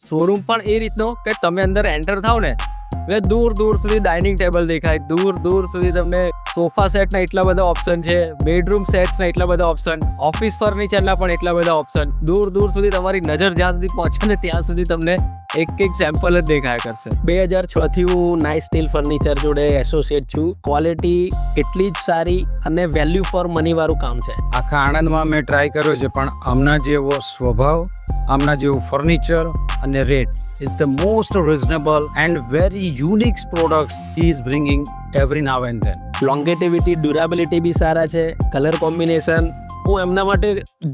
Showroom પણ એ રીતનો કે તમે અંદર એન્ટર થાવ ને એટલે દૂર દૂર સુધી ડાઇનિંગ ટેબલ દેખાય, દૂર દૂર સુધી તમને સોફા સેટના એટલા બધા ઓપ્શન છે, બેડરૂમ સેટ્સના એટલા બધા ઓપ્શન, ઓફિસ ફર્નિચરના પણ એટલા બધા ઓપ્શન, દૂર દૂર સુધી તમારી નજર જ્યાં સુધી પહોંચે ને ત્યાં સુધી તમને એક સેમ્પલ જ દેખાયા કરશે. 2006 થી હું નાઇસ સ્ટીલ ફર્નિચર જોડે એસોસિએટ છું. ક્વોલિટી એટલી જ સારી અને વેલ્યુ ફોર મની વાળું કામ છે. આખા આણંદમાં મેં ટ્રાય કર્યો છે, પણ આમના જેવો સ્વભાવ, આમના જેવું ફર્નિચર અને rate is the most reasonable and very unique products he is bringing every now and then. Longevity, durability બી સારા છે. કલર કોમ્બિનેશન હું એમના માટે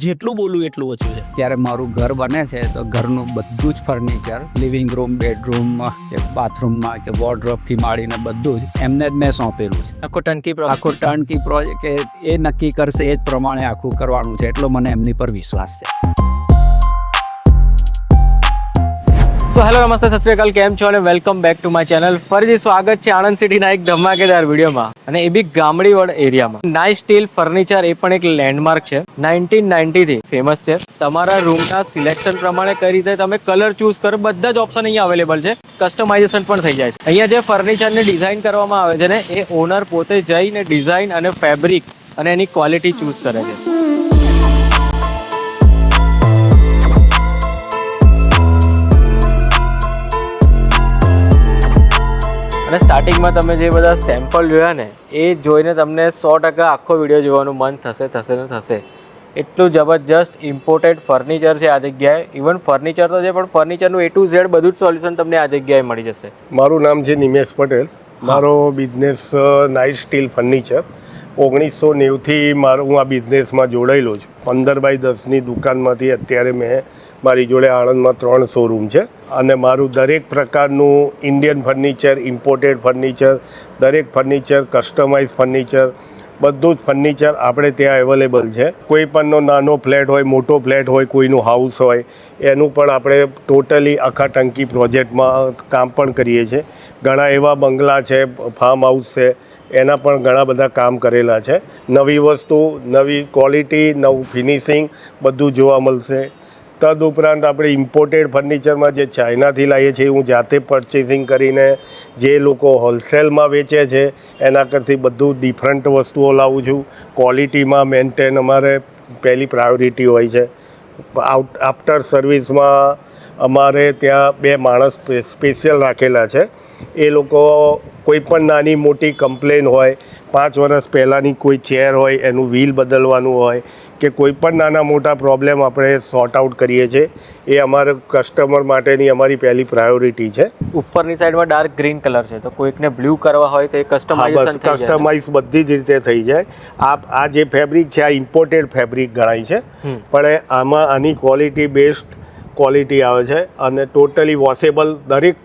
જેટલું બોલું એટલું ઓછું છે. ત્યારે મારું ઘર બને છે તો ઘરનું બધું જ ફર્નિચર, લિવિંગ રૂમ, બેડરૂમ કે બાથરૂમમાં કે વોર્ડરોબથી માંડીને બધું જ એમને જ મેં સોંપેલું છે. આખો ટર્નકી પ્રોજેક્ટ કે એ નક્કી કરશે એ જ પ્રમાણે આખું કરવાનું છે, એટલો મને એમની પર વિશ્વાસ છે. સો હેલો, નમસ્તે, સત શ્રી અકાલ, કેમ છો અને welcome back to my channel. ફરીથી સ્વાગત છે આણંદ સિટીના એક ધમાકેદાર વિડીયોમાં, અને એ બી ગામડીવાડ એરિયામાં. નાઇસ સ્ટીલ ફર્નિચર એ પણ એક લેન્ડમાર્ક છે. 1990 થી ફેમસ છે. તમારા રૂમના સિલેક્શન પ્રમાણે કઈ રીતે તમે કલર ચૂઝ કરો, બધા જ ઓપ્શન અહીંયા અવેલેબલ છે. કસ્ટમાઇઝેશન પણ થઈ જાય છે. અહીંયા જે ફર્નિચરની ડિઝાઇન કરવામાં આવે છે ને, એ ઓનર પોતે જઈને ડિઝાઇન અને ફેબ્રિક અને એની ક્વોલિટી ચૂઝ કરે છે. અને સ્ટાર્ટિંગમાં તમે જે બધા સેમ્પલ જોયા ને, એ જોઈને તમને 100% આખો વિડીયો જોવાનું મન થશે. એટલું જબરજસ્ત ઇમ્પોર્ટેડ ફર્નિચર છે આ જગ્યાએ. ઇવન ફર્નિચર તો છે, પણ ફર્નિચરનું A to Z બધું જ સોલ્યુશન તમને આ જગ્યાએ મળી જશે. મારું નામ છે નિમેશ પટેલ. મારો બિઝનેસ નાઇસ સ્ટીલ ફર્નિચર 1990થી હું આ બિઝનેસમાં જોડાયેલો છું. 15x10ની દુકાનમાંથી અત્યારે મેં મારી જોડે આણંદમાં 3 શોરૂમ છે, અને મારું દરેક પ્રકારનું ઇન્ડિયન ફર્નિચર, ઇમ્પોર્ટેડ ફર્નિચર, દરેક ફર્નિચર, કસ્ટમાઇઝ ફર્નિચર, બધું જ ફર્નિચર આપણે ત્યાં અવેલેબલ છે. કોઈ પણનો નાનો ફ્લેટ હોય, મોટો ફ્લેટ હોય, કોઈનું હાઉસ હોય, એનું પણ આપણે ટોટલી આખા ટંકી પ્રોજેક્ટમાં કામ પણ કરીએ છીએ. ઘણા એવા બંગલા છે, ફાર્મ હાઉસ છે, એના પણ ઘણા બધા કામ કરેલા છે. નવી વસ્તુ, નવી ક્વોલિટી, નવું ફિનિશિંગ બધું જોવા મળશે. તદુપરાંત આપણે ઇમ્પોર્ટેડ ફર્નિચરમાં જે ચાઇનાથી લાવીએ છીએ, હું જાતે પરચેસિંગ કરીને જે લોકો હોલસેલમાં વેચે છે એના કરતી બધું ડિફરન્ટ વસ્તુઓ લાવું છું. ક્વોલિટીમાં મેન્ટેન અમારે પહેલી પ્રાયોરિટી હોય છે. આફ્ટર સર્વિસમાં અમારે ત્યાં 2 માણસ સ્પેશિયલ રાખેલા છે. એ લોકો કોઈ પણ નાની મોટી કમ્પ્લેન હોય, 5 વર્ષ પહેલાંની કોઈ ચેર હોય, એનું વ્હીલ બદલવાનું હોય કે કોઈ પણ નાના મોટા પ્રોબ્લેમ આપણે સોર્ટ આઉટ કરીએ છીએ. એ અમારા કસ્ટમર માટેની અમારી પહેલી પ્રાયોરિટી છે. ઉપરની સાઈડમાં ડાર્ક ગ્રીન કલર છે, તો કોઈકને બ્લુ કરવા હોય તો એ કસ્ટમાઇઝ બધી જ રીતે થઈ જાય. આ જે ફેબ્રિક છે, આ ઇમ્પોર્ટેડ ફેબ્રિક ગણાય છે, પણ આમાં આની ક્વોલિટી બેસ્ટ ક્વોલિટી આવે છે, અને ટોટલી વોશેબલ, દરેક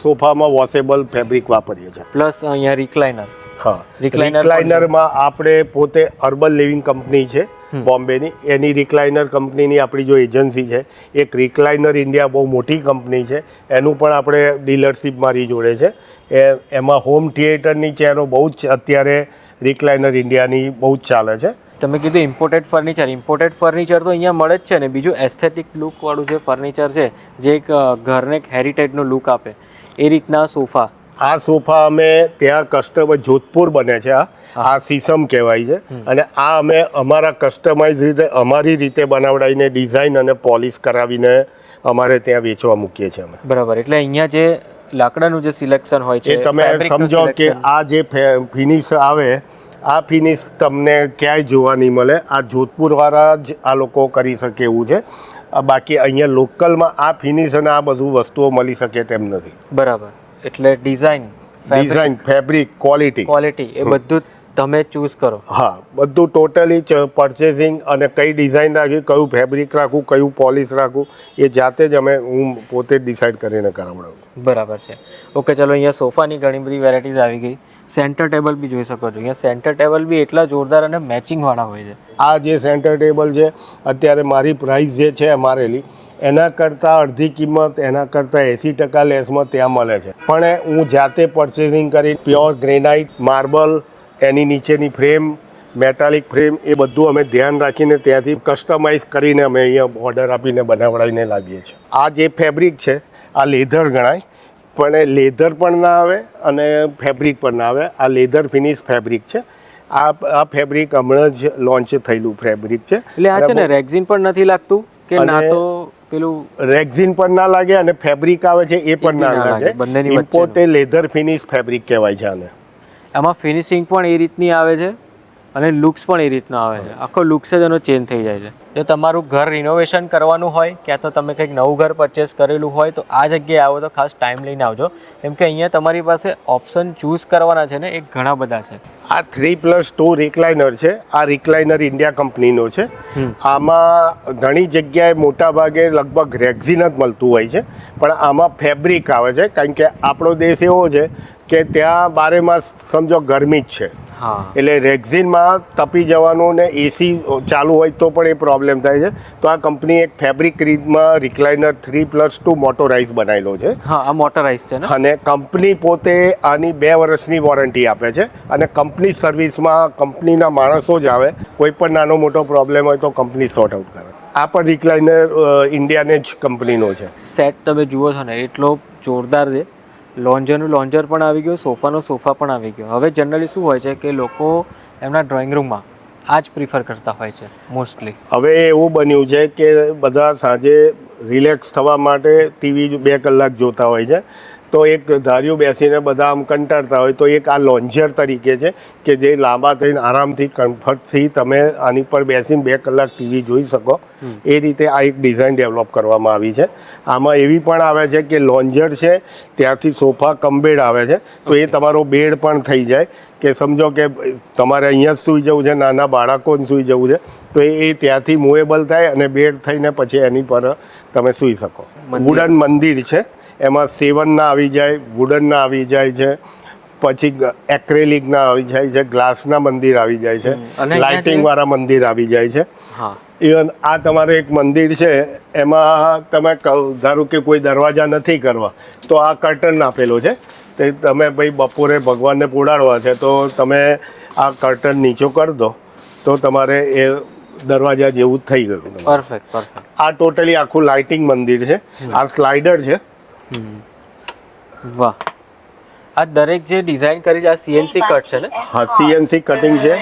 સોફામાં વોશેબલ ફેબ્રિક વાપરીએ છીએ. પ્લસ અહીંયા રિક્લાઇનર. હા, રિક્લાઇનરમાં આપણે પોતે અર્બન લિવિંગ કંપની છે બોમ્બેની, એની રિક્લાઇનર કંપનીની આપણી જો એજન્સી છે. એક રિક્લાઇનર ઇન્ડિયા બહુ મોટી કંપની છે, એનું પણ આપણે ડીલરશીપ મારી જોડે છે. એમાં હોમ થિયેટરની ચેરો બહુ જ અત્યારે રિક્લાઇનર ઇન્ડિયાની બહુ જ ચાલે છે. તમે કીધું ઇમ્પોર્ટેડ ફર્નિચર તો અહીંયા મળે જ છે ને. બીજું એસ્થેટિક લુકવાળું જે ફર્નિચર છે, જે એક ઘરને એક હેરિટેજનો લુક આપે, એ રીતના સોફા. આ સોફા અમે ત્યાં કસ્ટમર જોધપુર બને છે, આ સીસમ કહેવાય છે, અને આ અમે અમારા કસ્ટમાઇઝ રીતે અમારી રીતે બનાવડાવીને ડિઝાઇન અને પોલિશ કરાવીને અમારે ત્યાં વેચવા મૂકીએ છીએ અમે. બરાબર. એટલે અહીંયા જે લાકડાનું જે સિલેક્શન હોય છે, એ તમે સમજો કે આ જે ફિનિશ આવે, આ ફિનિશ તમને ક્યાંય જોવા નહીં મળે. આ જોધપુરવાળા જ આ લોકો કરી શકે એવું છે. બાકી અહીંયા લોકલમાં આ ફિનિશ અને આ બધું વસ્તુઓ મળી શકે તેમ નથી. બરાબર. એટલે ડિઝાઇન, ફેબ્રિક, ક્વોલિટી એ બધું તમે ચૂઝ કરો. હા, બધું ટોટલી પરચેસિંગ, અને કઈ ડિઝાઇન રાખવી, કયું ફેબ્રિક રાખવું, કયું પોલિશ રાખવું, એ જાતે જ હું પોતે જ ડિસાઇડ કરીને કરાવડાવું છું. બરાબર છે. ઓકે, ચલો. અહીંયા સોફાની ઘણી બધી વેરાયટીઝ આવી ગઈ. સેન્ટર ટેબલ બી જોઈ શકો છો. અહીંયા સેન્ટર ટેબલ બી એટલા જોરદાર અને મેચિંગવાળા હોય છે. આ જે સેન્ટર ટેબલ છે, અત્યારે મારી પ્રાઇસ જે છે મારેલી, એના કરતાં અડધી કિંમત, એના કરતાં 80% લેસમાં ત્યાં મળે છે. પણ હું જાતે પરચેસિંગ કરી પ્યોર ગ્રેનાઇટ, માર્બલ, એની નીચેની ફ્રેમ, મેટાલિક ફ્રેમ એ બધું અમે ધ્યાન રાખીને ત્યાંથી કસ્ટમાઇઝ કરીને અમે અહીંયા ઓર્ડર આપીને બનાવડાવીને લાવીએ છીએ. આ જે ફેબ્રિક છે આ લેધર ગણાય, પણ એ લેધર પણ ના આવે અને ફેબ્રિક પણ ના આવે. આ લેધર ફિનિશ ફેબ્રિક છે. આ ફેબ્રિક હમણાં જ લોન્ચ થયેલું ફેબ્રિક છે. એટલે આ છે ને રેક્ઝિન પણ નથી લાગતું કે અને ના તો પેલું રેક્ઝિન પણ ના લાગે અને ફેબ્રિક આવે છે એ પણ ના લાગે. બંનેની વચ્ચેનું. ઇમ્પોર્ટેડ લેધર ફિનિશ ફેબ્રિક કહેવાય છે આને. આમાં ફિનિશિંગ પણ એ રીતની આવે છે અને લુક્સ પણ એ રીતનો આવે છે. આખો લુક્સ જ એનો ચેન્જ થઈ જાય છે. જો તમારું ઘર રિનોવેશન કરવાનું હોય ક્યાં તો તમે કંઈક નવું ઘર પરચેસ કરેલું હોય તો આ જગ્યાએ આવો તો ખાસ ટાઈમ લઈને આવજો, કેમ કે અહીંયા તમારી પાસે ઓપ્શન ચૂઝ કરવાના છે ને એ ઘણા બધા છે. આ 3+2 રિક્લાઇનર છે. આ રિક્લાઇનર ઇન્ડિયા કંપનીનો છે. આમાં ઘણી જગ્યાએ મોટા ભાગે લગભગ રેક્ઝિન જ મળતું હોય છે, પણ આમાં ફેબ્રિક આવે છે, કારણ કે આપણો દેશ એવો છે કે ત્યાં બારે માસ સમજો ગરમી જ છે. હા, એટલે રેક્ઝિનમાં તપી જવાનું ને એસી ચાલુ હોય તો પણ એ પ્રોબ્લેમ થાય છે. તો આ કંપની એક ફેબ્રિક રીતમાં રિક્લાઇનર 3+2 મોટોરાઇઝ બનાવેલો છે. હા, આ મોટરાઇઝ છે ને. અને કંપની પોતે આની 2 વર્ષની વોરંટી આપે છે અને કંપની સર્વિસમાં કંપનીના માણસો જ આવે. કોઈ પણ નાનો મોટો પ્રોબ્લેમ હોય તો કંપની સોર્ટ આઉટ કરે. આ પણ રિક્લાઇનર ઇન્ડિયાને જ કંપનીનો છે. સેટ તમે જુઓ છો ને એટલો જોરદાર છે. લોન્જરનું લોન્જર પણ આવી ગયું, સોફાનો સોફા પણ આવી ગયો. હવે જનરલી શું હોય છે કે લોકો એમના ડ્રોઈંગ રૂમમાં આ જ પ્રિફર કરતા હોય છે મોસ્ટલી. હવે એવું બન્યું છે કે બધા સાંજે રિલેક્સ થવા માટે ટીવી 2 કલાક જોતા હોય છે, તો એક ધાર્યું બેસીને બધા આમ કંટાળતા હોય તો એક આ લોન્જર તરીકે છે કે જે લાંબા થઈને આરામથી કમ્ફર્ટથી તમે આની પર બેસીને 2 કલાક ટીવી જોઈ શકો. એ રીતે આ એક ડિઝાઇન ડેવલપ કરવામાં આવી છે. આમાં એવી પણ આવે છે કે લોન્જર છે ત્યાંથી સોફા કમ બેડ આવે છે, તો એ તમારો બેડ પણ થઈ જાય. કે સમજો કે તમારે અહીંયા જ સૂઈ જવું છે, નાના બાળકોને સૂઈ જવું છે, તો એ ત્યાંથી મૂવેબલ થાય અને બેડ થઈને પછી એની પર તમે સૂઈ શકો. વુડન મંદિર છે, એમાં સેવનના આવી જાય, વુડનના આવી જાય છે, પછી એક્રેલિકના આવી જાય છે, ગ્લાસના મંદિર આવી જાય છે, લાઇટિંગવાળા મંદિર આવી જાય છે. હા, ઇવન આ તમારે એક મંદિર છે એમાં તમે ધારો કે કોઈ દરવાજા નથી કરવા તો આ કર્ટન આપેલો છે. તે તમે ભાઈ બપોરે ભગવાનને પોડાડવા છે તો તમે આ કર્ટન નીચો કરી દો તો તમારે એ દરવાજા જેવું થઈ ગયું. Perfect perfect. આ ટોટલી આખું લાઇટિંગ મંદિર છે. આ સ્લાઇડર છે. વાહ, આ દરેક જે ડિઝાઇન કરી છે આ સીએનસી કટ છે ને. હા, સીએનસી કટિંગ છે.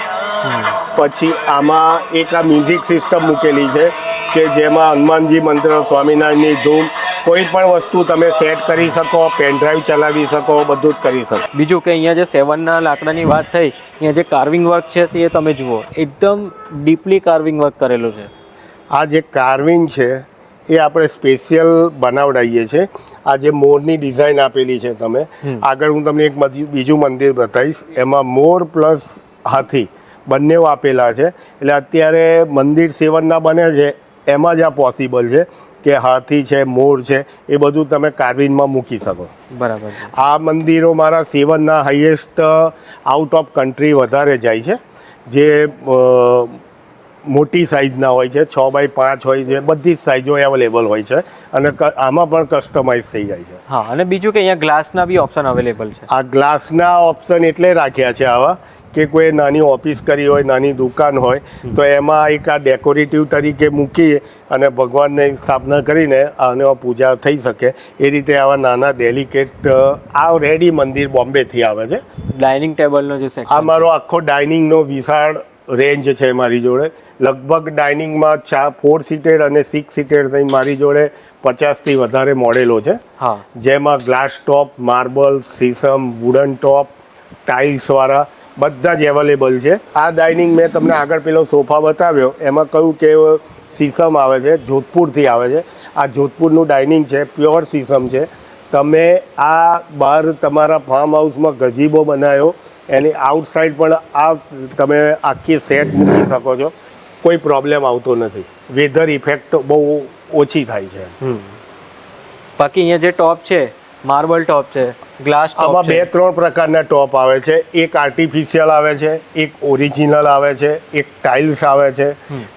પછી આમાં એક આ મ્યુઝિક સિસ્ટમ મૂકેલી છે કે જેમાં હનુમાનજી મંત્ર, સ્વામિનારાયણની ધૂમ, કોઈ પણ વસ્તુ તમે સેટ કરી શકો, પેનડ્રાઈવ ચલાવી શકો, બધું જ કરી શકો. બીજું કે અહીંયા જે 7ના લાકડાની વાત થઈ, અહીંયા જે કાર્વિંગ વર્ક છે તે તમે જુઓ એકદમ ડીપલી કાર્વિંગ વર્ક કરેલું છે. આ જે કાર્વિંગ છે એ આપણે સ્પેશિયલ બનાવડાવીએ છીએ. આ જે મોરની ડિઝાઇન આપેલી છે તમે આગળ હું તમને એક બીજું મંદિર બતાવીશ, એમાં મોર પ્લસ હાથી બંને આપેલા છે. એટલે અત્યારે મંદિર 7ના બને છે એમાં જ આ પોસિબલ છે કે હાથી છે, મોર છે, એ બધું તમે કાર્વિંગમાં મૂકી શકો. બરાબર. આ મંદિરો મારા 7ના હાઈએસ્ટ આઉટ ઓફ કન્ટ્રી વધારે જાય છે. જે મોટી સાઇઝના હોય છે, 6x5 હોય છે, બધી જ સાઇઝો અવેલેબલ હોય છે અને આમાં પણ કસ્ટમાઇઝ થઈ જાય છે. હા, અને બીજું કે અહીંયા ગ્લાસના બી ઓપ્શન અવેલેબલ છે. આ ગ્લાસના ઓપ્શન એટલે રાખ્યા છે આવા કે કોઈ નાની ઓફિસ કરી હોય, નાની દુકાન હોય તો એમાં એક આ ડેકોરેટિવ તરીકે મૂકી અને ભગવાનને સ્થાપના કરીને આને પૂજા થઈ શકે. એ રીતે આવા નાના ડેલિકેટ આ રેડી મંદિર બોમ્બેથી આવે છે. ડાઇનિંગ ટેબલનો જે સેક્શન, આ મારો આખો ડાઇનિંગનો વિશાળ રેન્જ છે મારી જોડે. લગભગ ડાઇનિંગમાં 4 સીટેડ અને 6 સીટેડ થઈ મારી જોડે 50થી વધારે મોડેલો છે. હા, જેમાં ગ્લાસ ટોપ, માર્બલ, સીસમ, વુડન ટોપ, ટાઇલ્સવાળા બધા જ અવેલેબલ છે. આ ડાઇનિંગ મેં તમને આગળ પેલો સોફા બતાવ્યો એમાં કહ્યું કે સીસમ આવે છે, જોધપુરથી આવે છે. આ જોધપુરનું ડાઇનિંગ છે, પ્યોર સીસમ છે. તમે આ બહાર તમારા ફાર્મ હાઉસમાં ગજીબો બનાવ્યો એની આઉટસાઇડ પણ આ તમે આખી સેટ મૂકી શકો છો, કોઈ પ્રોબ્લેમ આવતો નથી. વેધર ઇફેક્ટ બહુ ઓછી થાય છે. બાકી અહીંયા જે ટોપ છે માર્બલ ટોપ છે, ગ્લાસ ટોપ આમાં છે. 2-3 પ્રકારના ટોપ આવે છે. એક આર્ટિફિશિયલ આવે છે, એક ઓરિજિનલ આવે છે, એક ટાઇલ્સ આવે છે.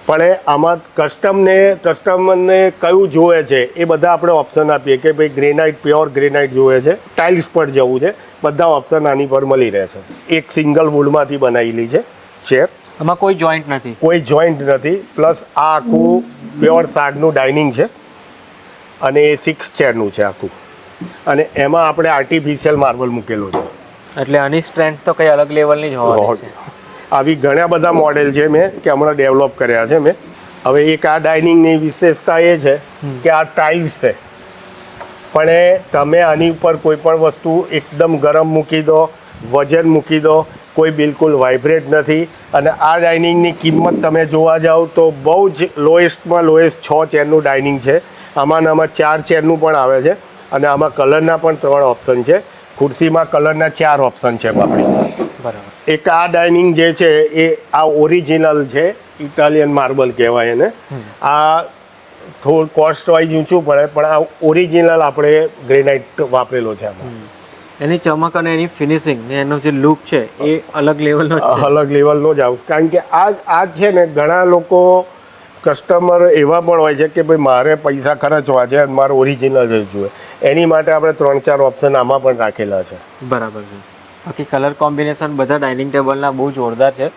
પણ આમાં કસ્ટમરને કયું જોવે છે એ બધા આપણે ઓપ્શન આપીએ કે ભાઈ ગ્રેનાઇટ, પ્યોર ગ્રેનાઇટ જોવે છે, ટાઇલ્સ પર જવું છે, બધા ઓપ્શન આની પર મળી રહેશે. એક સિંગલ વુડમાંથી બનાવેલી છે ચેર. આમાં કોઈ જોઈન્ટ નથી. કોઈ જોઈન્ટ નથી. પ્લસ આ આખું પ્યોર સાગનું ડાઇનિંગ છે અને એ 6 ચેરનું છે આખું, અને એમાં આપણે આર્ટિફિશિયલ માર્બલ મૂકેલો છે. એટલે આની સ્ટ્રેન્થ તો કઈ અલગ લેવલની જ હોવાની છે. આવી ઘણા બધા મોડેલ છે મેં કે હમણાં ડેવલપ કર્યા છે મેં. હવે એક આ ડાઇનિંગની વિશેષતા એ છે કે આ ટાઇલ્સ છે, પણ એ તમે આની ઉપર કોઈ પણ વસ્તુ એકદમ ગરમ મૂકી દો, વજન મૂકી દો, કોઈ બિલકુલ વાઇબ્રેટ નથી. અને આ ડાઇનિંગની કિંમત તમે જોવા જાઓ તો બહુ જ લોએસ્ટમાં લોએસ્ટ 6 ચેરનું ડાઇનિંગ છે. આમાં 4 ચેરનું પણ આવે છે, અને આમાં કલરના પણ 3 ઓપ્શન છે. ખુરશીમાં કલરના 4 ઓપ્શન છે આપણી. બરાબર. એક આ ડાઇનિંગ જે છે એ આ ઓરિજિનલ છે, ઇટાલિયન માર્બલ કહેવાય એને. આ થોડું કોસ્ટ વાઇઝ ઊંચું પડે, પણ આ ઓરિજિનલ આપણે ગ્રેનાઇટ વાપરેલો છે આમાં. એની ચમક અને એની ફિનિશિંગ ને એનો જે લુક છે એ અલગ લેવલનો જ છે. અલગ લેવલનો જ આવશે, કારણ કે આ છે ને ઘણા લોકો કસ્ટમર એવા પણ હોય છે કે ભાઈ મારે પૈસા ખર્ચવા છે અને મારે ઓરિજિનલ જ જોઈએ. એની માટે આપણે 3-4 ઓપ્શન આમાં પણ રાખેલા છે. બરાબર છે. બાકી કલર કોમ્બિનેશન બધા ડાઇનિંગ ટેબલના બહુ જોરદાર છે.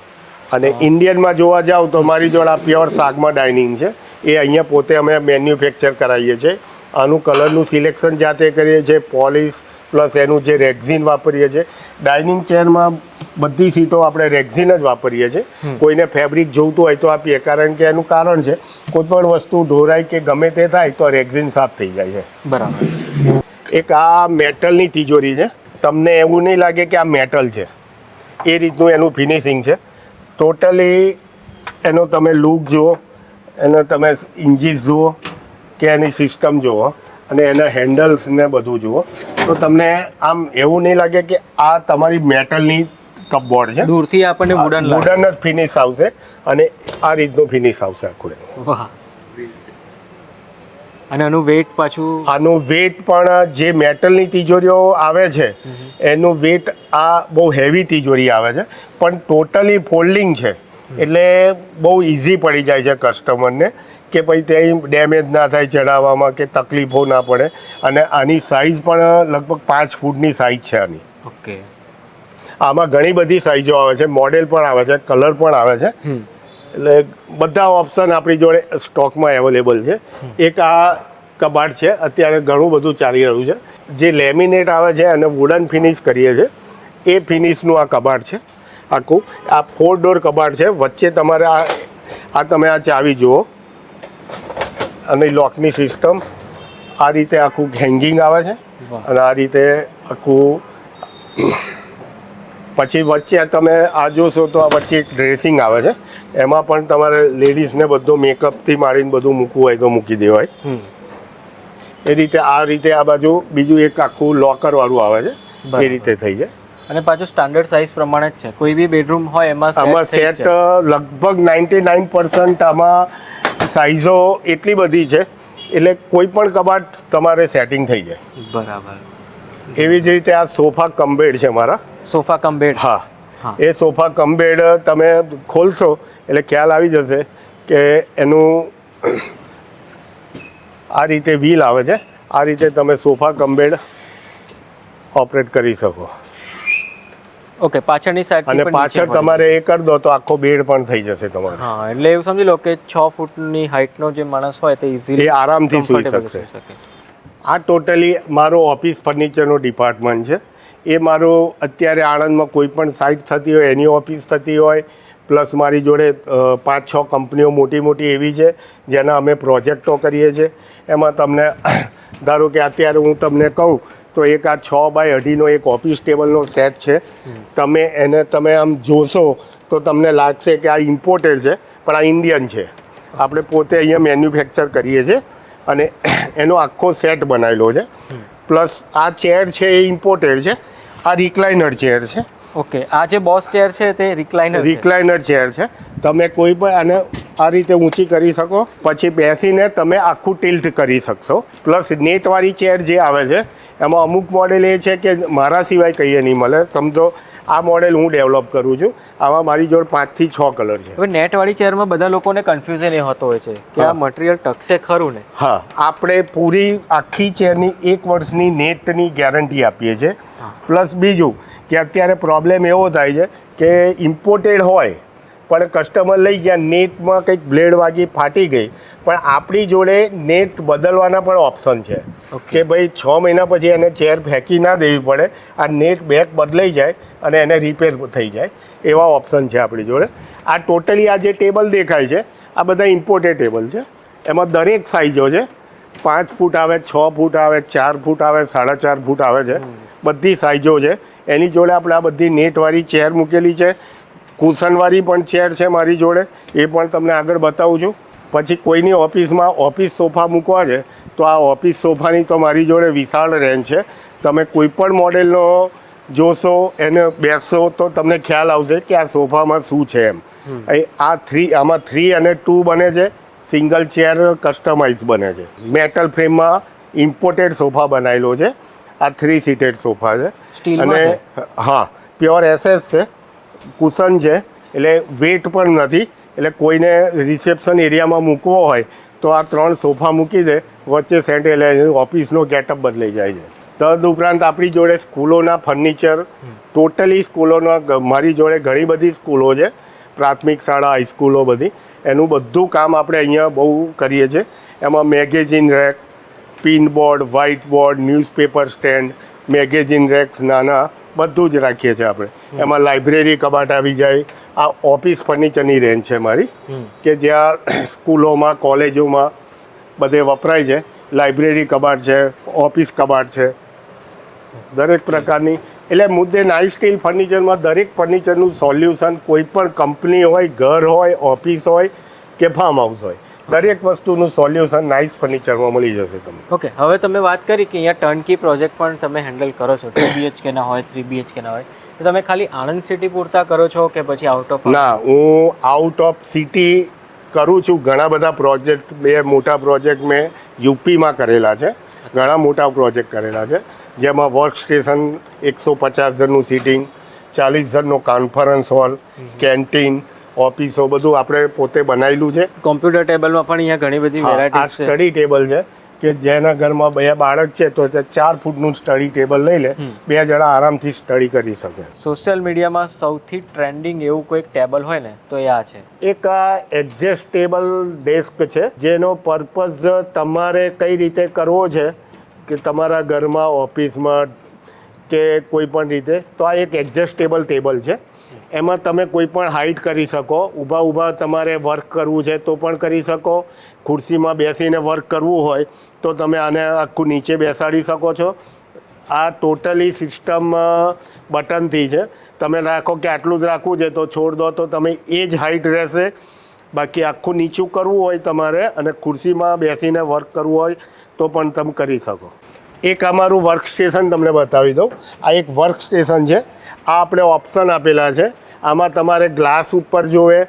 અને ઇન્ડિયનમાં જોવા જાવ તો મારી જોડે આ પ્યોર સાગમાં ડાઇનિંગ છે. એ અહીંયા પોતે અમે મેન્યુફેક્ચર કરાવીએ છીએ. આનું કલરનું સિલેક્શન જાતે કરીએ છીએ, પોલિશ પ્લસ એનું જે રેક્ઝિન વાપરીએ છીએ. ડાઇનિંગ ચેરમાં બધી સીટો આપણે રેક્ઝિન જ વાપરીએ છીએ. કોઈને ફેબ્રિક જોઈતું હોય તો આપીએ, કારણ કે એનું કારણ છે કોઈ પણ વસ્તુ ઢોરાય કે ગમે તે થાય તો રેક્ઝિન સાફ થઈ જાય છે. બરાબર. એક આ મેટલની તિજોરી છે. તમને એવું નહીં લાગે કે આ મેટલ છે, એ રીતનું એનું ફિનિશિંગ છે. ટોટલી એનો તમે લુક જુઓ, એનો તમે ઇન્જીસ જુઓ કે એની સિસ્ટમ જુઓ, અને એના હેન્ડલ્સ ને બધું જુઓ, તો તમને આમ એવું નહીં લાગે કે આ તમારી મેટલની કપબોર્ડ છે. દૂરથી આપણને વુડન વુડન જ ફિનિશ આવશે, અને આ રીતનું ફિનિશ આવશે આખું એનું. વાહ. અને આનું વેટ પાછું, આનું વેટ પણ જે મેટલની તિજોરીઓ આવે છે એનું વેટ આ બહુ હેવી તિજોરી આવે છે, પણ ટોટલી ફોલ્ડિંગ છે, એટલે બહુ ઇઝી પડી જાય છે કસ્ટમરને કે ભાઈ ત્યાં ડેમેજ ના થાય ચડાવવામાં કે તકલીફો ના પડે. અને આની સાઇઝ પણ લગભગ 5 ફૂટની સાઇઝ છે આની. ઓકે. આમાં ઘણી બધી સાઇઝો આવે છે, મોડેલ પણ આવે છે, કલર પણ આવે છે, એટલે બધા ઓપ્શન આપણી જોડે સ્ટોકમાં અવેલેબલ છે. એક આ કબાટ છે, અત્યારે ઘણું બધું ચાલી રહ્યું છે, જે લેમિનેટ આવે છે અને વુડન ફિનિશ કરીએ છીએ, એ ફિનિશનું આ કબાટ છે આખું. આ 4 ડોર કબાટ છે. વચ્ચે તમારે આ તમે આ ચાવી જુઓ, અને લોકની સિસ્ટમ આ રીતે આખું હેંગિંગ આવે છે, અને આ રીતે આખું. પછી વચ્ચે તમે આ જોશો તો આ વચ્ચે એક ડ્રેસિંગ આવે છે, એમાં પણ તમારે લેડીઝને બધું મેકઅપથી માંડીને બધું મૂકવું હોય તો મૂકી દેવાય. એ રીતે આ રીતે આ બાજુ બીજું એક આખું લોકરવાળું આવે છે, એ રીતે થઈ જાય. અને પાછું સ્ટાન્ડર્ડ સાઇઝ પ્રમાણે જ છે. કોઈ બી બેડરૂમ હોય આમાં સેટ લગભગ 99% આમાં સાઇઝો એટલી બધી છે, એટલે કોઈ પણ કબાટ તમારે સેટિંગ થઈ જાય. બરાબર. એવી જ રીતે આ સોફા કમ બેડ છે મારા. Sofa cum bed. હા, એ સોફા કમ બેડ તમે ખોલશો એટલે ખ્યાલ આવી જશે કે એનું આ રીતે વ્હીલ આવે છે. આ રીતે તમે સોફા કમ બેડ ઓપરેટ કરી શકો. ઓકે. પાછળની સાઈડ અને પાછળ તમારે એ કરી દો તો આખો બેડ પણ થઈ જશે તમારે. હા, એટલે એવું સમજી લો કે 6 ફૂટની હાઈટનો જે માણસ હોય તે ઇઝીલી એ આરામથી સૂઈ શકશે. આ ટોટલી મારો ઓફિસ ફર્નિચરનો ડિપાર્ટમેન્ટ છે. એ મારો અત્યારે આણંદમાં કોઈ પણ સાઇટ થતી હોય, એની ઓફિસ થતી હોય, પ્લસ મારી જોડે 5-6 કંપનીઓ મોટી મોટી એવી છે જેના અમે પ્રોજેક્ટો કરીએ છીએ. એમાં તમને ધારો કે અત્યારે હું તમને કહું તો એક આ 6x2.5નો એક ઓફિસ ટેબલનો સેટ છે. તમે આમ જોશો તો તમને લાગશે કે આ ઇમ્પોર્ટેડ છે, પણ આ ઇન્ડિયન છે. આપણે પોતે અહીંયા મેન્યુફેક્ચર કરીએ છીએ, અને એનો આખો સેટ બનાવેલો છે. પ્લસ આ ચેર છે એ ઇમ્પોર્ટેડ છે. આ રિક્લાઇનર ચેર છે. ઓકે. આ જે બોસ ચેર છે તે રિક્લાઇનર ચેર છે. તમે કોઈ પણ આને આ રીતે ઊંચી કરી શકો, પછી બેસીને તમે આખું ટિલ્ટ કરી શકશો. પ્લસ નેટવાળી ચેર જે આવે છે એમાં અમુક મોડેલ એ છે કે મારા સિવાય કહીએ નહીં મળે. સમજો આ મોડેલ હું ડેવલપ કરું છું, આમાં મારી જોડે 5 થી 6 કલર છે. હવે નેટવાળી ચેરમાં બધા લોકોને કન્ફ્યુઝન એ હોતો હોય છે કે આ મટીરિયલ ટકશે ખરું ને? હા, આપણે પૂરી આખી ચેરની 1 વર્ષની નેટની ગેરંટી આપીએ છીએ. પ્લસ બીજું કે અત્યારે પ્રોબ્લેમ એવો થાય છે કે ઇમ્પોર્ટેડ હોય પણ કસ્ટમર લઈ ગયા, નેટમાં કંઈક બ્લેડ વાગી ફાટી ગઈ, પણ આપણી જોડે નેટ બદલવાના પણ ઓપ્શન છે કે ભાઈ 6 મહિના પછી એને ચેર ફેંકી ના દેવી પડે, આ નેટ બેક બદલાઈ જાય અને એને રિપેર થઈ જાય, એવા ઓપ્શન છે આપણી જોડે. આ ટોટલી આ જે ટેબલ દેખાય છે આ બધા ઇમ્પોર્ટેડ ટેબલ છે. એમાં દરેક સાઇઝો છે, 5 ફૂટ આવે, 6 ફૂટ આવે, 4 ફૂટ આવે, 4.5 ફૂટ આવે છે, બધી સાઇઝો છે. એની જોડે આપણે આ બધી નેટવાળી ચેર મૂકેલી છે, કુશનવાળી પણ ચેર છે મારી જોડે, એ પણ તમને આગળ બતાવું છું. પછી કોઈની ઓફિસમાં ઓફિસ સોફા મૂકવા છે તો આ ઓફિસ સોફાની તો મારી જોડે વિશાળ રેન્જ છે. તમે કોઈ પણ મોડેલનો જોશો, એને બેસશો તો તમને ખ્યાલ આવશે કે આ સોફામાં શું છે એમ. આમાં 3 અને 2 બને છે, સિંગલ ચેર કસ્ટમાઇઝ બને છે. મેટલ ફ્રેમમાં ઇમ્પોર્ટેડ સોફા બનાવેલો છે. આ 3 સીટેડ સોફા છે અને હા પ્યોર એસએસ છે, કુશન છે, એટલે વેટ પણ નથી. એટલે કોઈને રિસેપ્શન એરિયામાં મૂકવો હોય તો આ 3 સોફા મૂકી દે વચ્ચે સેન્ટ, એટલે ઓફિસનો ગેટઅપ બદલાઈ જાય છે. તદ ઉપરાંત આપણી જોડે સ્કૂલોના ફર્નિચર, ટોટલી સ્કૂલોના, મારી જોડે ઘણી બધી સ્કૂલો છે, પ્રાથમિક શાળા, હાઈસ્કૂલો બધી, એનું બધું કામ આપણે અહીંયા બહુ કરીએ છીએ. એમાં magazine rack, pin board, white board, newspaper stand, magazine racks નાના બધું જ રાખીએ છીએ આપણે. એમાં લાઇબ્રેરી કબાટ આવી જાય. આ ઓફિસ ફર્નિચરની રેન્જ છે મારી, કે જ્યાં સ્કૂલોમાં, કોલેજોમાં બધે વપરાય છે. લાઇબ્રેરી કબાટ છે, ઓફિસ કબાટ છે, દરેક પ્રકારની. એટલે મુદ્દે નાઇસ સ્ટીલ ફર્નિચરમાં દરેક ફર્નિચરનું સોલ્યુશન, કોઈ પણ કંપની હોય, ઘર હોય, ઓફિસ હોય કે ફાર્મ હાઉસ હોય, દરેક વસ્તુનું સોલ્યુશન નાઇસ ફર્નિચરમાં મળી જશે તમને. ઓકે, હવે તમે વાત કરી કે અહીંયા ટર્નકી પ્રોજેક્ટ પણ તમે હેન્ડલ કરો છો, 2 BHK ના હોય, 3 BHK ના હોય, તો તમે ખાલી આણંદ સિટી પૂરતા કરો છો કે પછી આઉટ ઓફ? ના, હું આઉટ ઓફ સિટી કરું છું. ઘણા બધા પ્રોજેક્ટ, 2 મોટા પ્રોજેક્ટ મેં યુપીમાં કરેલા છે, ઘણા મોટા પ્રોજેક્ટ કરેલા છે, જેમાં વર્ક સ્ટેશન, 150 જણનું સિટિંગ, 40 જણનો કોન્ફરન્સ હોલ, કેન્ટીન, ઓફિસો, બધું આપણે પોતે બનાવેલું છે. કોમ્પ્યુટર ટેબલમાં પણ અહીંયા ઘણી બધી આ વેરાયટીઝ છે. સ્ટડી ટેબલ છે કે જેના ઘરમાં 2 બાળક છે તો 4 ફૂટનું સ્ટડી ટેબલ લઈ લે, 2 જણા આરામથી સ્ટડી કરી શકે. સોશિયલ મીડિયામાં સૌથી ટ્રેન્ડિંગ એવું કોઈક ટેબલ હોય ને તો એ આ છે. એક આ એડજસ્ટેબલ ડેસ્ક છે, જેનો પર્પઝ તમારે કઈ રીતે કરવો છે કે તમારા ઘરમાં, ઓફિસમાં કે કોઈ પણ રીતે, તો આ એક એડજસ્ટેબલ ટેબલ છે. એમાં તમે કોઈ પણ હાઇટ કરી શકો, ઊભા તમારે વર્ક કરવું છે તો પણ કરી શકો, ખુરશીમાં બેસીને વર્ક કરવું હોય તો તમે આને આખું નીચે બેસાડી શકો છો. આ ટોટલી સિસ્ટમ બટનથી છે. તમે રાખો કે આટલું જ રાખવું છે તો છોડ દો તો તમે એ જ હાઇટ રહેશે. બાકી આખું નીચું કરવું હોય તમારે અને ખુરશીમાં બેસીને વર્ક કરવું હોય તો પણ તમે કરી શકો. એક અમારું વર્ક સ્ટેશન તમને બતાવી દઉં. આ એક વર્ક સ્ટેશન છે. આ આપણે ઓપ્શન આપેલા છે. આમાં તમારે ગ્લાસ ઉપર જોવે,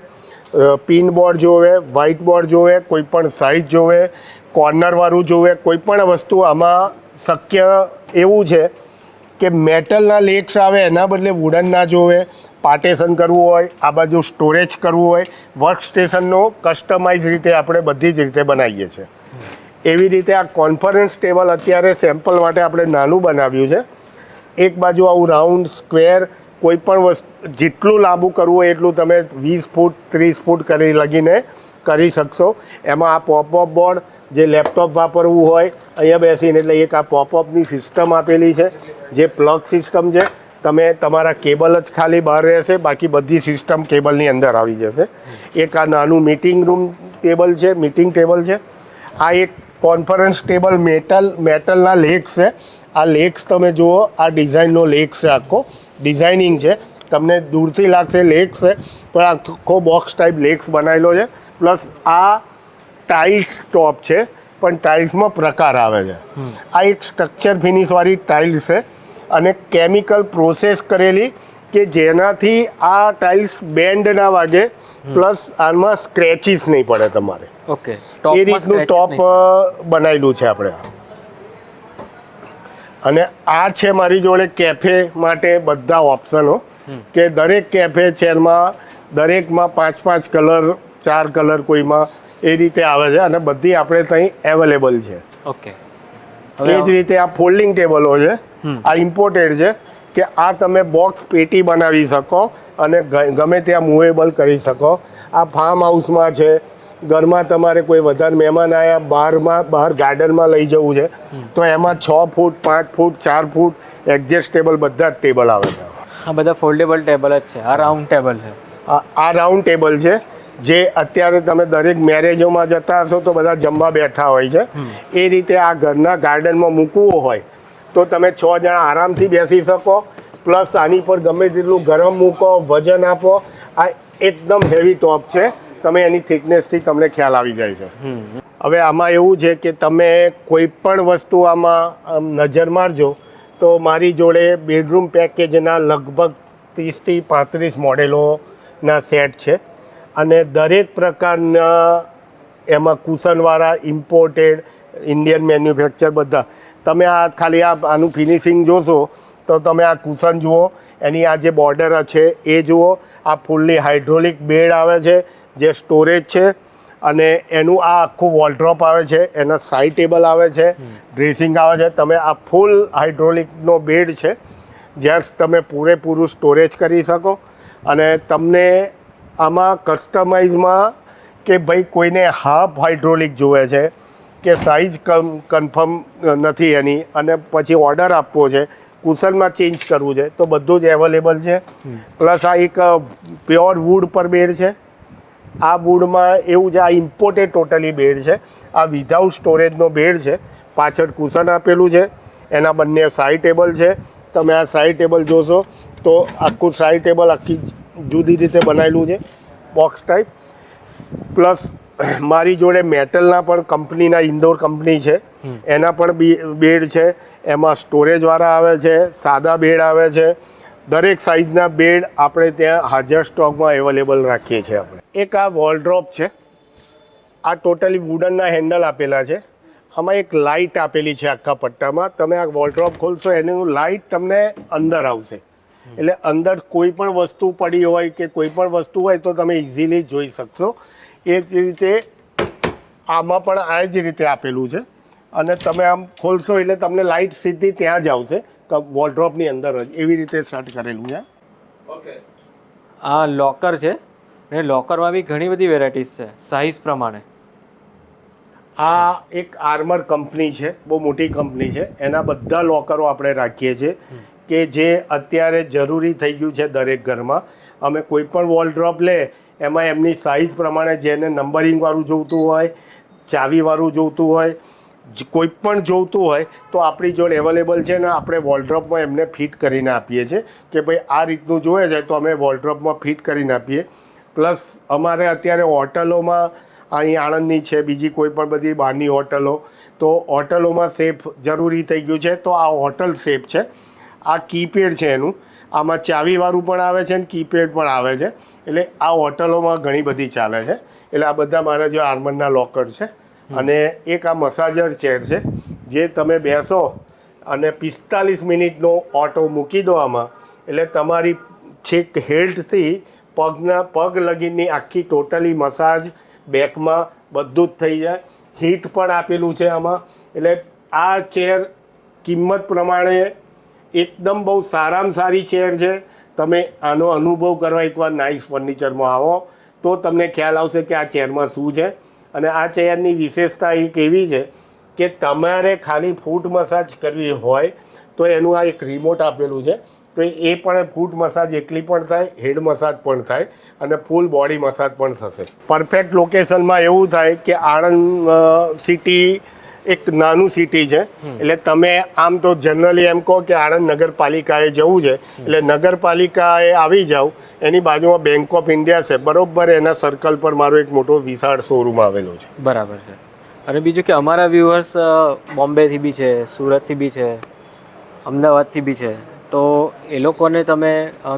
પિન બોર્ડ જોવે, વ્હાઇટ બોર્ડ જોવે, કોઈ પણ સાઇઝ જોવે, કોર્નરવાળું જોવે, કોઈ પણ વસ્તુ આમાં શક્ય એવું છે કે મેટલના લેગ્સ આવે એના બદલે વુડનના જોવે, પાર્ટેશન કરવું હોય, આ બાજુ સ્ટોરેજ કરવું હોય, વર્ક સ્ટેશનનો કસ્ટમાઇઝ રીતે આપણે બધી જ રીતે બનાવીએ છીએ. એવી રીતે આ કોન્ફરન્સ ટેબલ અત્યારે સેમ્પલ માટે આપણે નાનું બનાવ્યું છે. એક બાજુ આવું રાઉન્ડ સ્ક્વેર, કોઈ પણ વસ્તુ જેટલું લાંબુ કરવું હોય એટલું તમે 20 ફૂટ 30 ફૂટ કરી લગીને કરી શકશો. એમાં આ પોપઅપ બોર્ડ, જે લેપટોપ વાપરવું હોય અહીંયા બેસીને, એટલે એક આ પોપઅપની સિસ્ટમ આપેલી છે, જે પ્લગ સિસ્ટમ છે. તમે તમારા કેબલ જ ખાલી બહાર રહેશે, બાકી બધી સિસ્ટમ કેબલની અંદર આવી જશે. એક આ નાનું મીટિંગ રૂમ ટેબલ છે, મીટિંગ ટેબલ છે. આ એક કોન્ફરન્સ ટેબલ, મેટલના લેગ્સ છે. આ લેગ્સ તમે જુઓ, આ ડિઝાઇનનો લેગ્સ છે, આખો ડિઝાઇનિંગ છે. તમને દૂરથી લાગશે લેગ્સ છે, પણ આખો બોક્સ ટાઈપ લેગ્સ બનાવેલો છે. પ્લસ આ ટાઇલ્સ ટોપ છે, પણ ટાઇલ્સમાં પ્રકાર આવે છે. આ એક સ્ટ્રક્ચર ફિનિશવાળી ટાઇલ્સ છે અને કેમિકલ પ્રોસેસ કરેલી, કે જેનાથી આ ટાઇલ્સ બેન્ડ ના વાગે, પ્લસ આમાં સ્ક્રેચીસ નહીં પડે તમારે. ઓકે, એ રીતનું ટોપ બનાવેલું છે આપણે. અને આ છે મારી જોડે કેફે માટે બધા ઓપ્શનો, કે દરેક કેફે ચેરમાં દરેકમાં 5-5 કલર, 4 કલર કોઈમાં, એ રીતે આવે છે અને બધી આપણે ત્યાં અવેલેબલ છે. ઓકે, એ જ રીતે આ ફોલ્ડિંગ ટેબલો છે. આ ઇમ્પોર્ટેડ છે, કે આ તમે બોક્સ પેટી બનાવી શકો અને ગમે ત્યાં મૂવેબલ કરી શકો. આ ફાર્મ હાઉસમાં છે, ઘરમાં તમારે કોઈ વધારે મહેમાન આવ્યા, બહાર ગાર્ડનમાં લઈ જવું છે તો એમાં 6 ફૂટ 5 ફૂટ 4 ફૂટ એડજસ્ટેબલ બધા જ ટેબલ આવે છે. આ બધા ફોલ્ડેબલ ટેબલ જ છે. આ રાઉન્ડ ટેબલ છે. આ રાઉન્ડ ટેબલ છે જે અત્યારે તમે દરેક મેરેજોમાં જતા હશો તો બધા જમવા બેઠા હોય છે. એ રીતે આ ઘરના ગાર્ડનમાં મૂકવું હોય તો તમે 6 જણા આરામથી બેસી શકો. પ્લસ આની પર ગમે તેટલું ગરમ મૂકો, વજન આપો. આ એકદમ હેવી ટોપ છે. તમે એની થિકનેસથી તમને ખ્યાલ આવી જાય છે. હવે આમાં એવું છે કે તમે કોઈ પણ વસ્તુ આમાં નજર મારજો તો મારી જોડે બેડરૂમ પેકેજના લગભગ 30થી 35 મોડેલોના સેટ છે અને દરેક પ્રકારના એમાં કુશનવાળા ઇમ્પોર્ટેડ ઇન્ડિયન મેન્યુફેક્ચર બધા. તમે આ ખાલી આનું ફિનિશિંગ જોશો તો તમે આ કુશન જુઓ, એની આ જે બોર્ડર છે એ જુઓ. આ ફૂલ્લી હાઇડ્રોલિક બેડ આવે છે જે સ્ટોરેજ છે અને એનું આ આખું વોલડ્રોપ આવે છે, એના સાઈડ ટેબલ આવે છે, ડ્રેસિંગ આવે છે. તમે આ ફૂલ હાઇડ્રોલિકનો બેડ છે જ્યાં તમે પૂરેપૂરું સ્ટોરેજ કરી શકો. અને તમને આમાં કસ્ટમાઇઝમાં કે ભાઈ કોઈને હાફ હાઇડ્રોલિક જોવે છે કે સાઇઝ કન્ફર્મ નથી એની અને પછી ઓર્ડર આપવો છે, કુશનમાં ચેન્જ કરવું છે તો બધું જ અવેલેબલ છે. પ્લસ આ એક પ્યોર વુડ પર બેડ છે. આ વુડમાં એવું છે, આ ઇમ્પોર્ટેડ ટોટલી બેડ છે. આ વિધાઉટ સ્ટોરેજનો બેડ છે. પાછળ કુશન આપેલું છે, એના બંને સાઈડ ટેબલ છે. તમે આ સાઈડ ટેબલ જોશો તો આખું સાઈડ ટેબલ આખી જુદી રીતે બનાવેલું છે બોક્સ ટાઈપ. પ્લસ મારી જોડે મેટલના પણ કંપનીના ઇન્દોર કંપની છે એના પણ બેડ છે. એમાં સ્ટોરેજવાળા આવે છે, સાદા બેડ આવે છે. દરેક સાઇઝના બેડ આપણે ત્યાં હાજર સ્ટોકમાં અવેલેબલ રાખીએ છીએ આપણે. એક આ વોલડ્રોપ છે. આ ટોટલી વુડનના હેન્ડલ આપેલા છે. આમાં એક લાઇટ આપેલી છે આખા પટ્ટામાં. તમે આ વોલડ્રોપ ખોલશો એનું લાઇટ તમને અંદર આવશે એટલે અંદર કોઈ પણ વસ્તુ પડી હોય કે કોઈ પણ વસ્તુ હોય તો તમે ઇઝીલી જોઈ શકશો. એ જ રીતે આમાં પણ આ જ રીતે આપેલું છે અને તમે આમ ખોલશો એટલે તમને લાઇટ સીધી ત્યાં જ આવશે વોલડ્રોપની અંદર જ. એવી રીતે સેટ કરેલું છે. આ લોકર છે અને લોકરમાં બી ઘણી બધી વેરાયટીઝ છે સાઇઝ પ્રમાણે. આ એક આર્મર કંપની છે, બહુ મોટી કંપની છે. એના બધા લોકરો આપણે રાખીએ છીએ કે જે અત્યારે જરૂરી થઈ ગયું છે દરેક ઘરમાં. અમે કોઈ પણ વોલડ્રોપ લે એમાં એમની સાઇઝ પ્રમાણે જેને નંબરિંગવાળું જોઈતું હોય, ચાવીવાળું જોઈતું હોય, કોઈ પણ જોઈતું હોય તો આપણી જોડે અવેલેબલ છે ને આપણે વોલડ્રોપમાં એમને ફિટ કરીને આપીએ છીએ કે ભાઈ આ રીતનું જોઈએ છે તો અમે વોલડ્રોપમાં ફિટ કરીને આપીએ. પ્લસ અમારે અત્યારે હોટલોમાં અહીં આણંદની છે, બીજી કોઈ પણ બધી બહારની હોટલો, તો હોટલોમાં સેફ જરૂરી થઈ ગયું છે તો આ હોટલ સેફ છે. આ કીપેડ છે એનું. આમાં ચાવીવાળું પણ આવે છે ને કીપેડ પણ આવે છે એટલે આ હોટલોમાં ઘણી બધી ચાલે છે. એટલે આ બધા મારા જો આર્મરના લોકર છે. અને એક આ મસાજર ચેર છે જે તમે બેસો અને 45 મિનિટનો ઓટો મૂકી દો આમાં એટલે તમારી છેક હેલ્થથી પગ લગીની આખી ટોટલી મસાજ બેકમાં બધું જ થઈ જાય. હીટ પણ આપેલું છે આમાં. એટલે આ ચેર કિંમત પ્રમાણે એકદમ બહુ સારામાં સારી ચેર છે. તમે આનો અનુભવ કરવા એકવાર નાઇસ ફર્નિચરમાં આવો તો તમને ખ્યાલ આવશે કે આ ચેરમાં શું છે. અને આ ચેરની વિશેષતા એક એવી છે કે તમારે ખાલી ફૂટ મસાજ કરવી હોય તો એનું આ એક રિમોટ આપેલું છે તો એ પણ ફૂટ મસાજ એકલી પણ થાય, હેડ મસાજ પણ થાય અને ફૂલ બોડી મસાજ પણ થશે. પરફેક્ટ લોકેશનમાં એવું થાય કે આણંદ સિટી એક નાનું સિટી છે એટલે તમે આમ તો જનરલી એમ કહો કે આણંદ નગરપાલિકાએ જવું છે એટલે નગરપાલિકાએ આવી જાઓ. એની બાજુમાં બેંક ઓફ ઇન્ડિયા છે, બરોબર એના સર્કલ પર મારો એક મોટો વિશાળ શોરૂમ આવેલો છે. બરાબર છે. અને બીજું કે અમારા વ્યુઅર્સ બોમ્બેથી બી છે, સુરતથી બી છે, અમદાવાદથી બી છે, તો એ લોકોને તમે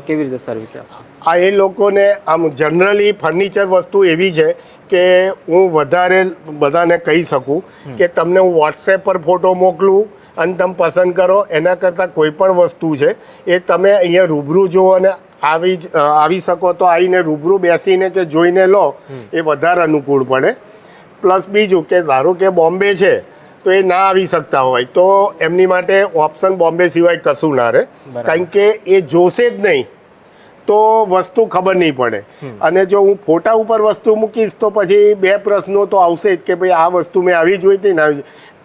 કેવી રીતે સર્વિસ આપશો? આ એ લોકોને આમ જનરલી ફર્નિચર વસ્તુ એવી છે કે હું વધારે બધાને કહી શકું કે તમને હું વોટ્સએપ પર ફોટો મોકલું અને તમે પસંદ કરો એના કરતાં કોઈ પણ વસ્તુ છે એ તમે અહીંયા રૂબરૂ જુઓ અને આવી શકો તો આવીને રૂબરૂ બેસીને કે જોઈને લો એ વધારે અનુકૂળ પડે. પ્લસ બીજું કે ધારો કે બોમ્બે છે તો એ ના આવી શકતા હોય તો એમની માટે ઓપ્શન બોમ્બે સિવાય કશું ના રહે, બરાબર. કારણ કે એ જોશે જ નહીં તો વસ્તુ ખબર નહીં પડે. અને જો હું ફોટા ઉપર વસ્તુ મૂકીશ તો પછી બે પ્રશ્નો તો આવશે જ કે ભાઈ આ વસ્તુ મેં આવી જોઈ હતી ને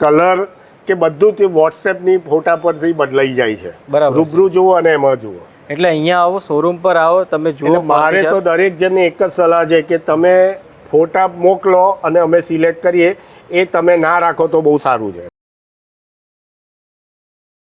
કલર કે બધું જ વોટ્સએપની ફોટા પરથી બદલાઈ જાય છે. બરાબર. રૂબરૂ જુઓ અને એમાં જુઓ. એટલે અહીંયા આવો, શોરૂમ પર આવો, તમે જુઓ. એટલે મારે તો furniture. દરેક જણને એક જ સલાહ છે કે તમે ફોટા મોકલો અને અમે સિલેક્ટ કરીએ, એ તમે ના રાખો તો બહુ સારું છે.